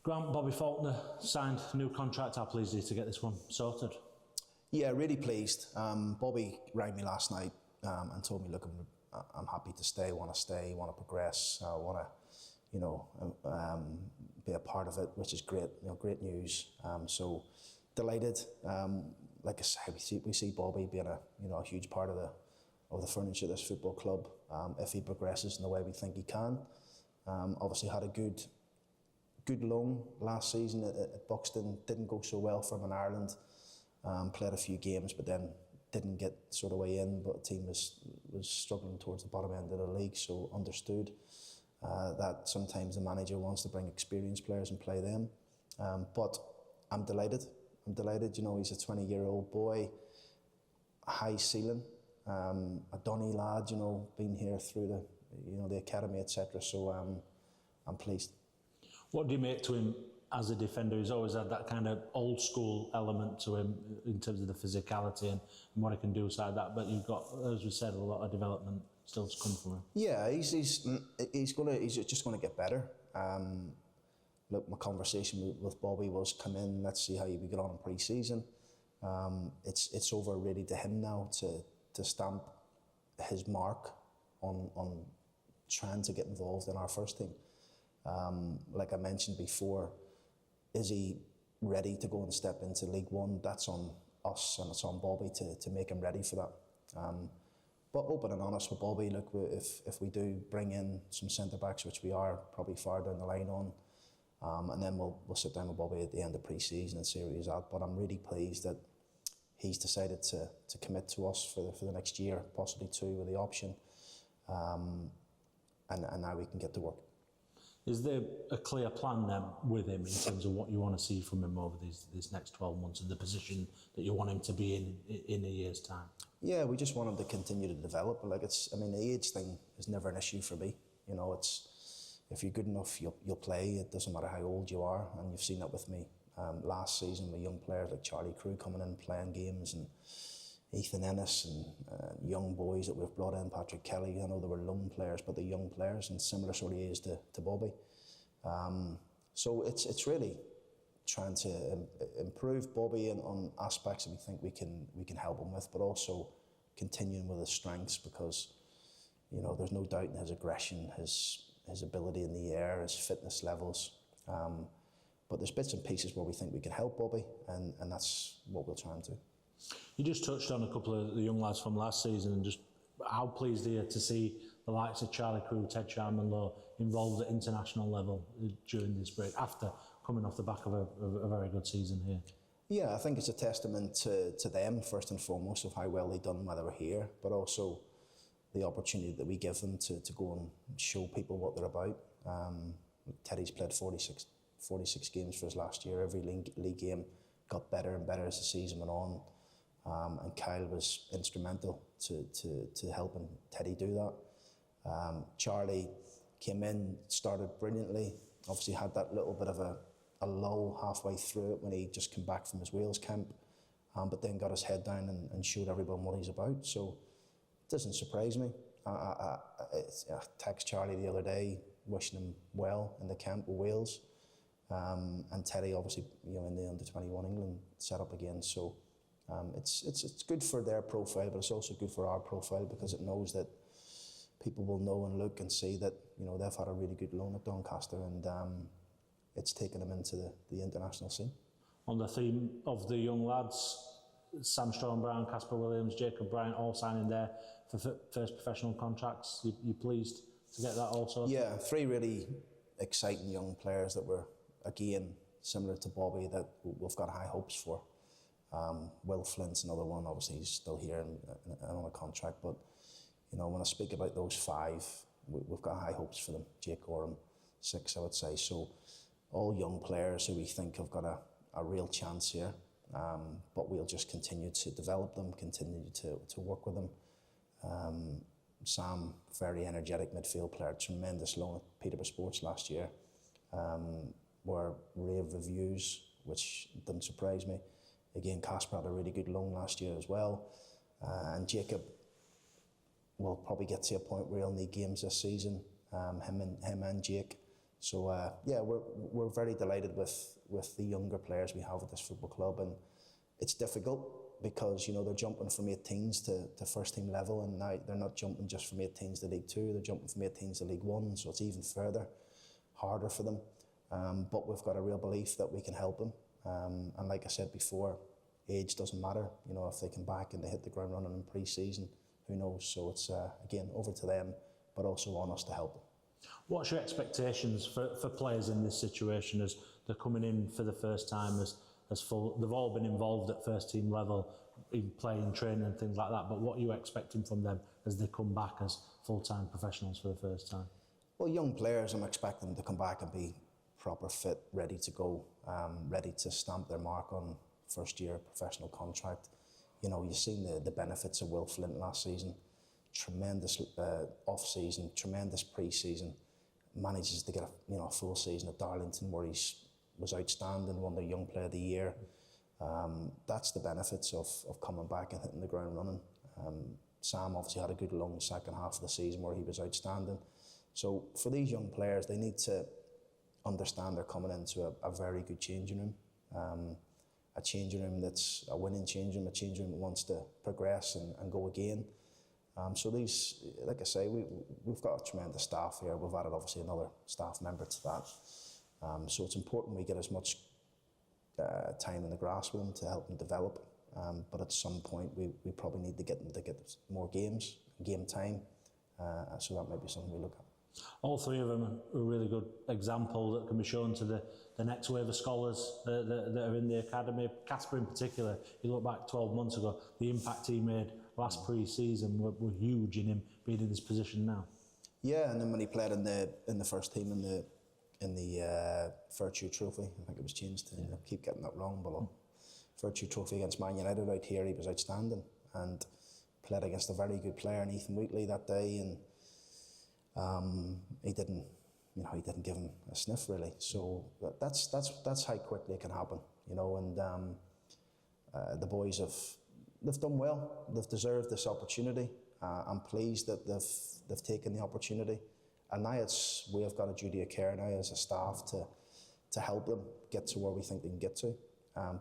Grant, Bobby Faulkner signed a new contract. How pleased are you to get this one sorted? Yeah, really pleased. Bobby rang me last night and told me, look, I'm happy to stay, want to progress, want to, be a part of it, which is great, great news. So delighted. Like I say, we see Bobby being a huge part of the furniture of this football club. If he progresses in the way we think he can. Obviously had a good loan last season at Buxton. Didn't go so well for him in Ireland. Played a few games, but then didn't get sort of way in. But the team was struggling towards the bottom end of the league, so understood that sometimes the manager wants to bring experienced players and play them. But I'm delighted. He's a 20-year-old boy, high ceiling, a Donny lad. Been here through the academy, etc. So I'm pleased. What do you make to him as a defender? He's always had that kind of old school element to him in terms of the physicality and what he can do aside that. But you've got, as we said, a lot of development still to come from him. Yeah, he's just going to get better. Look, my conversation with Bobby was, come in, let's see how we get on in pre-season. It's over really to him now to stamp his mark on trying to get involved in our first team. Like I mentioned before, is he ready to go and step into League One? That's on us and it's on Bobby to make him ready for that. But open and honest with Bobby, look, if we do bring in some centre-backs, which we are probably far down the line on, and then we'll sit down with Bobby at the end of pre-season and see where he's at. But I'm really pleased that he's decided to commit to us for the next year, possibly two with the option, and now we can get to work. Is there a clear plan then with him in terms of what you want to see from him over these next 12 months and the position that you want him to be in a year's time? Yeah, we just want him to continue to develop. The age thing is never an issue for me. If you're good enough, you'll play. It doesn't matter how old you are, and you've seen that with me last season with young players like Charlie Crew coming in playing games, and Ethan Ennis and young boys that we've brought in, Patrick Kelly. I know they were loan players, but they're young players and similar sort of age to Bobby. So it's really trying to improve Bobby on aspects that we think we can help him with, but also continuing with his strengths, because there's no doubt in his aggression, his ability in the air, his fitness levels. But there's bits and pieces where we think we can help Bobby, and that's what we'll try and do. You just touched on a couple of the young lads from last season, and just how pleased are you to see the likes of Charlie Crew, Ted Sharman-Lowe involved at international level during this break, after coming off the back of a very good season here? Yeah, I think it's a testament to them, first and foremost, of how well they've done while they were here, but also the opportunity that we give them to go and show people what they're about. Teddy's played 46 games for us last year. Every league game got better and better as the season went on. And Kyle was instrumental to helping Teddy do that. Charlie came in, started brilliantly, obviously had that little bit of a lull halfway through it when he just came back from his Wales camp, but then got his head down and showed everyone what he's about. So it doesn't surprise me. I texted Charlie the other day wishing him well in the camp with Wales, and Teddy obviously in the under-21 England set up again. So it's good for their profile, but it's also good for our profile, because it knows that people will know and look and see that they've had a really good loan at Doncaster, and it's taken them into the international scene. On the theme of the young lads, Sam Straughan-Brown, Casper Williams, Jacob Bryant, all signing there for first professional contracts. You pleased to get that also? Yeah, three really exciting young players that were, again, similar to Bobby, that we've got high hopes for. Will Flint's another one. Obviously he's still here and on a contract, but when I speak about those five, we've got high hopes for them. Jake Oram, 6, I would say. So all young players who we think have got a real chance here, but we'll just continue to develop them, continue to work with them. Sam, very energetic midfield player, tremendous loan at Peterborough Sports last year, were rave reviews, which didn't surprise me. Again, Casper had a really good loan last year as well, and Jacob will probably get to a point where he'll need games this season. Him and Jake So yeah, we're very delighted with the younger players we have at this football club, and it's difficult because they're jumping from 18s to first team level, and now they're not jumping just from 18s to League Two, they're jumping from 18s to League One, so it's even further harder for them. But we've got a real belief that we can help them, and like I said before, age doesn't matter. If they come back and they hit the ground running in pre-season, who knows? So it's again over to them, but also on us to help them. What's your expectations for players in this situation as they're coming in for the first time as full? They've all been involved at first team level in playing, training and things like that, but what are you expecting from them as they come back as full-time professionals for the first time? Well, young players, I'm expecting them to come back and be proper fit, ready to go, ready to stamp their mark on first year professional contract. You've seen the benefits of Will Flint last season. Tremendous off-season, tremendous pre-season, manages to get a full season at Darlington where he was outstanding, won the Young Player of the Year. That's the benefits of coming back and hitting the ground running. Sam obviously had a good long second half of the season where he was outstanding. So for these young players, they need to understand they're coming into a very good changing room. A changing room that's a winning changing room, a changing room that wants to progress and go again. So these, like I say, we've got a tremendous staff here. We've added obviously another staff member to that. So it's important we get as much time in the grass with them to help them develop. But at some point we probably need to get them to get more games, game time. So that might be something we look at. All three of them are a really good example that can be shown to the next wave of scholars that are in the academy. Casper in particular, you look back 12 months ago, the impact he made last pre-season were huge in him being in this position now. Yeah, and then when he played in the first team in the Virtue Trophy, I think it was changed to, I keep getting that wrong, but Virtue Trophy against Man United out here, he was outstanding and played against a very good player in Ethan Wheatley that day, and he didn't give him a sniff really. So that's how quickly it can happen, and the boys they've done well. They've deserved this opportunity. I'm pleased that they've taken the opportunity, and now we have got a duty of care now as a staff to help them get to where we think they can get to.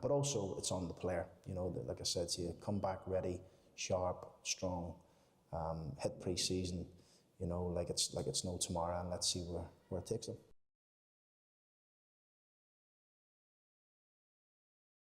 But also it's on the player, like I said to you, come back ready, sharp, strong, hit pre-season, like it's no tomorrow, and let's see where it takes them.